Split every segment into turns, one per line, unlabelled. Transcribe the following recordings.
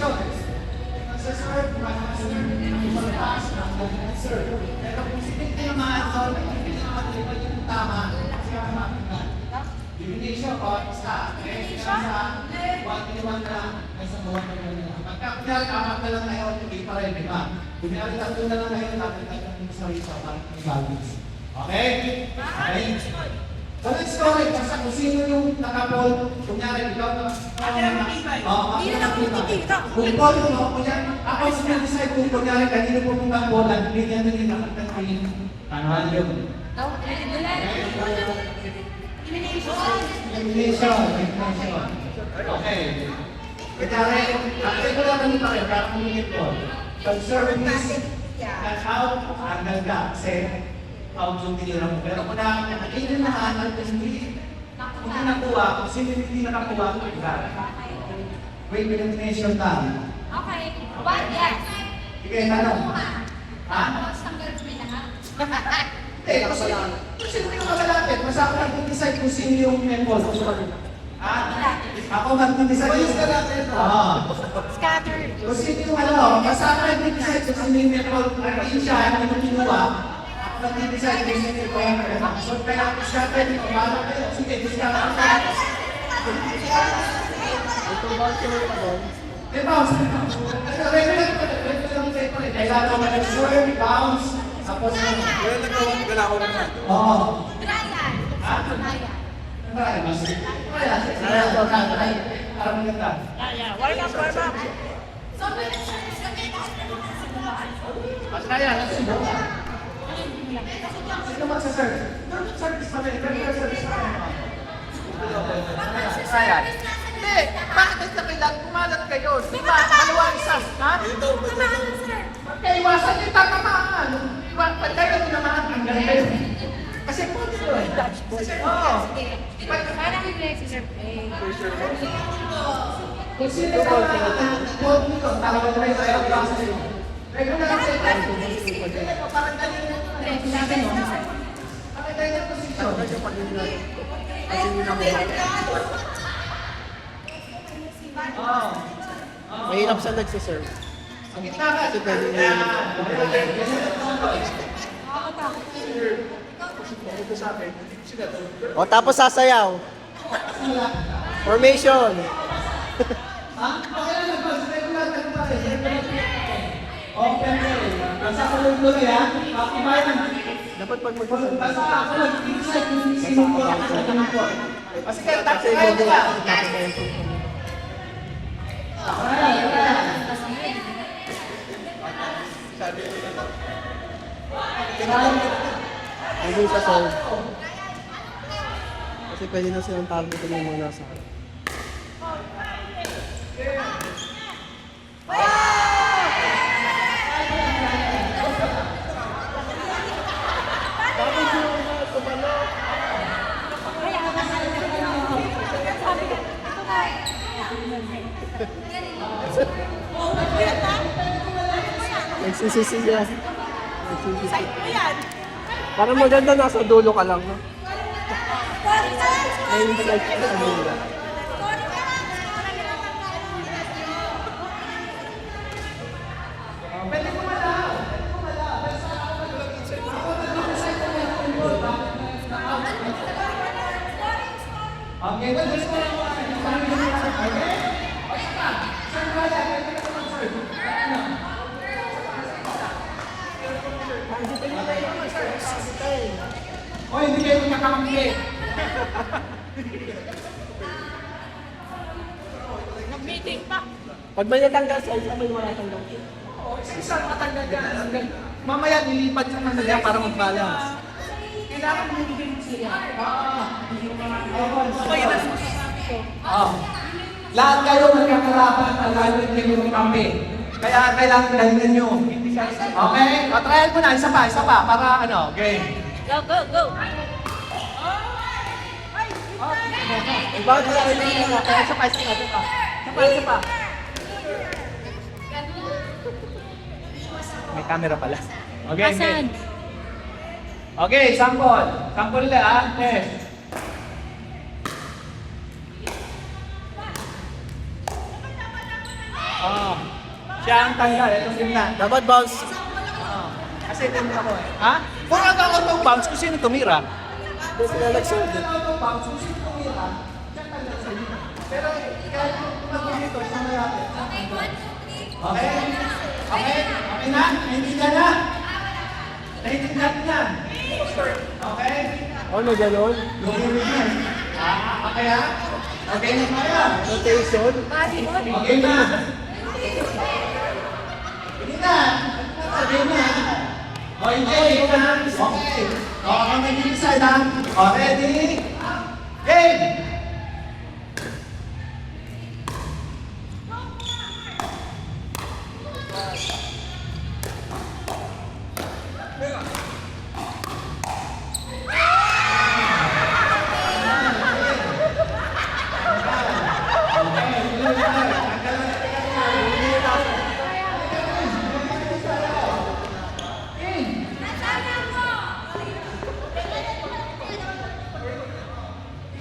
combination. Nasa-serve, lumalakas, nasa-serve. Pero kung sinit naman, hindi naman yung tama, kasi ang makikan. Combination, o, isa. Isa, 1-1 na, nasa 1-1 na. Pagka kunyari, apat na lang ngayon, hindi pa rin, di ba? Kunyari, 3 na lang ngayon, natin yung isa para balance. Okay? Okay? So let's go ahead, kasi kung sino yung nakapol, kunyari, ikaw na,
Hindi na lang nakikita.
kung polo mo, kunyari, ako sa decide kung kunyari, kanino po mong kapolan, bigyan din yung nakakatayin. Ano yun? Elimination. Okay. Kunyari, actually ko lang naman tayo, para kuminit ko. Conservative, out, ang ganda, kasi, out yung tinira mo. Pero kung nakakita na nahanap, hindi nakuha, kung sino hindi nakakuha, wait, elimination time.
Okay. What? Yes.
Sige, tanong. Ha? Hindi, kasi hindi ko makalapit. Mas ako nag-decide kung sino yung member. Ha? Ako mag-decide yung scatter.
Scatter.
Kung sino yung ano, mas ako nag-decide kung sino yung member. Hindi siya, hindi ko kinuha. Ako nag-decide kung sino yung member. So, kaya ako scatter dito. Paano kayo? Sige, discount. Bounce. Regular tape ulit. Kailangan ko mag-serve, bounce. Tapos
Well, nagkawa na siya.
Oo.
Brian.
Ha?
Brian.
Brian, mas. Brian, parang maganda.
Warm up, warm up.
Mas kaya, nasa sino magsaserve? Service pa rin. Regular service pa rin.
Ayan. Hindi, bakit na kailangan kumalat kayo? Di ba, dalawa isas, ha? Kaiwasan yung tatamaan. Pag kayo naman, ang ganda yun. Kasi po yun. Oo.
Parang nag-exercise.
Kung sino ka quote nito, tawag na rin tayo ang process nyo. Regular service. Parang galing yung parang galing yung position.
Mahirap siya nagsiserve.
Ang gitna ka.
Kasi pwede na yun. O, tapos sasayaw. Formation.
Ha? Okay lang naman. Regular ka pa rin. Open play. Basta ko lang tuloy ha. Pakibayan.
Dapat pag
Basta ako nag-decide kung sino ko ang ko. Kasi kayo taxi kayo ka.
Nandun sa serve. Kasi pwede na silang targetin yung mga nasa. Nagsisisi siya. Nagsisisi. Parang maganda nasa dulo ka lang. No? May insight ka sa dulo.
Pwede ko malaw. Okay, well, there's no okay? Sir, wala. O, hindi kayo magkakampi.
Nag-meeting pa.
Pag may natanggal sa isa, may wala tanggal.
Isa matanggal yan. Mamaya nilipat yung ano yan para mag-balance. Kailangan mo yung siya. Lahat kayo magkakarapan ang gagawin kayo ng kampi. Kaya kailangan galingan nyo. Okay? O, trial mo na. Isa pa. Para ano, game.
Go, go, go.
Bakit wala rin yung mga? Kaya isa pa.
May camera pala. Okay,
Asan?
Okay, sample. Sample nila, ah. Test. Oh. Siya ang tanggal, itong gimna.
Dapat bounce.
Kasi tumira ko eh. Ha? Kung ang auto bounce, kung sino tumira?
Doon sila nagsunod.
Auto bounce, kung sino tumira, siya tanggal sa gimna. Pero kahit kung tumagod dito, siya malapit. Okay? Okay? Okay na? Naintindihan na? Naintindihan na? Okay?
Ano gano'n?
Okay ha? Okay na kaya?
Rotation.
Okay na? Sige na. Sabihin na. Okay na. Okay. Okay, mag-decide ha? Ready? Game!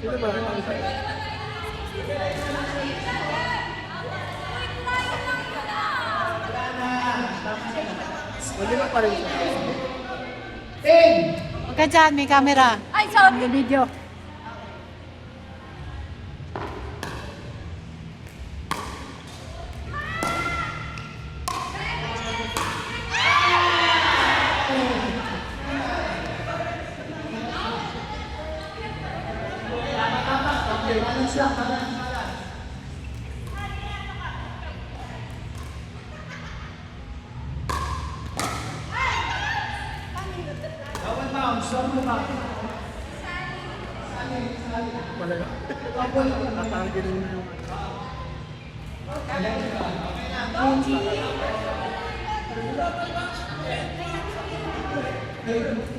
Sino ba? Hindi ba pa rin siya?
Huwag ka dyan, may camera. Ay, sorry. May video.
Balance lang, balance. Double bounce, double bounce.
Talaga. Tatanggalin mo yung...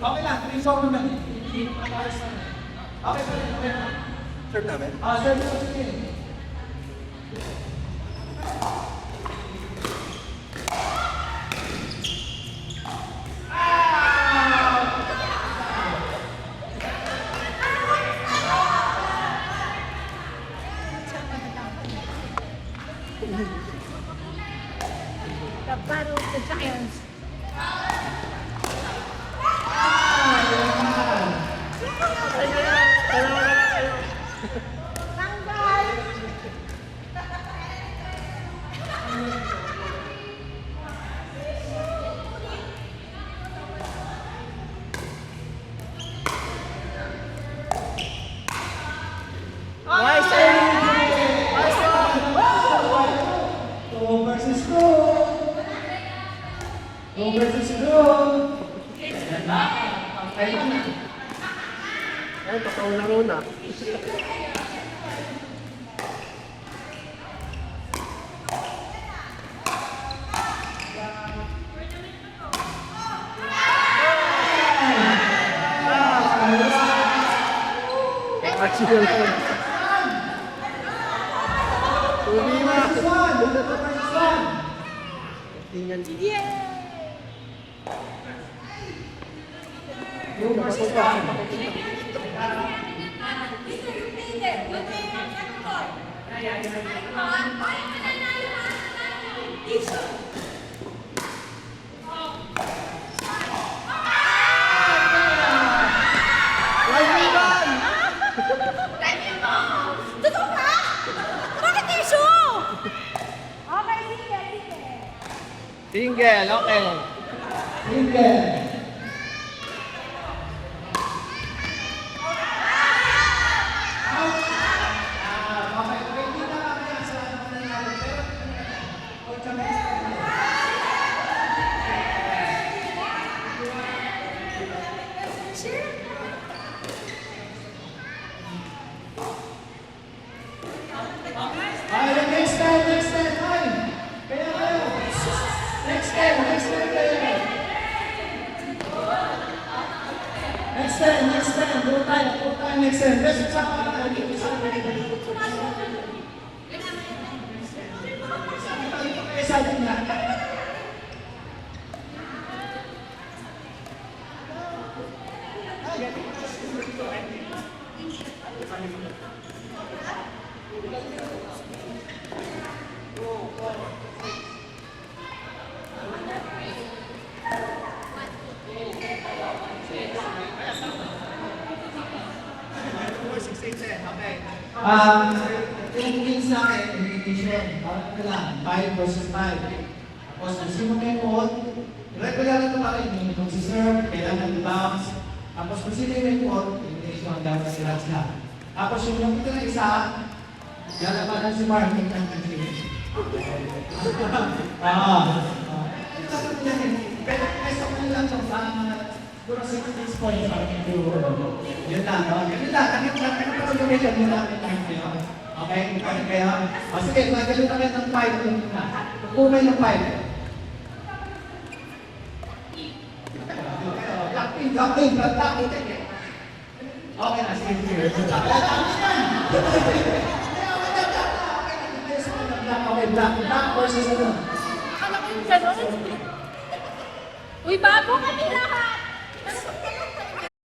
Okay lang, 3 song naman. Okay, okay.
Serve namin?
Serve mo sige.
The battle of the giants.
Nice!
Go versus go. Go versus go.
Ay, totoong laro na. Action na. Tumima. Tingnan. Yung nakapunta.
Totoo ba? Bakit issue? Okay, sige, sige.
Single, okay.
Single. Next time, ay! Kaya kayo! Next time kayo! Next time, go tayo next time. Best sa sa na. Yung wins natin, elimination, parang ka lang, 5 versus 5. Tapos kung sino may vote, regular ito pa rin, yung si-serve, kailangan i-bounce. Tapos kung sino may vote, elimination hanggang sila sila. Tapos yung ito na isa, lalabanan si Mark ng country. Pero peso ko lang ito sa siguro 66 points sa aking viewer. Yun lang, no? Yun lang, kanina pa yun namin ngayon. Okay, kung kaya, sige, magalit na kayo ng 5 yun na. Kumay ng 5. Lakting, okay na, sige, sige. Okay, black versus ano?
Akala ko yung gano'n. Uy, bago kami lahat!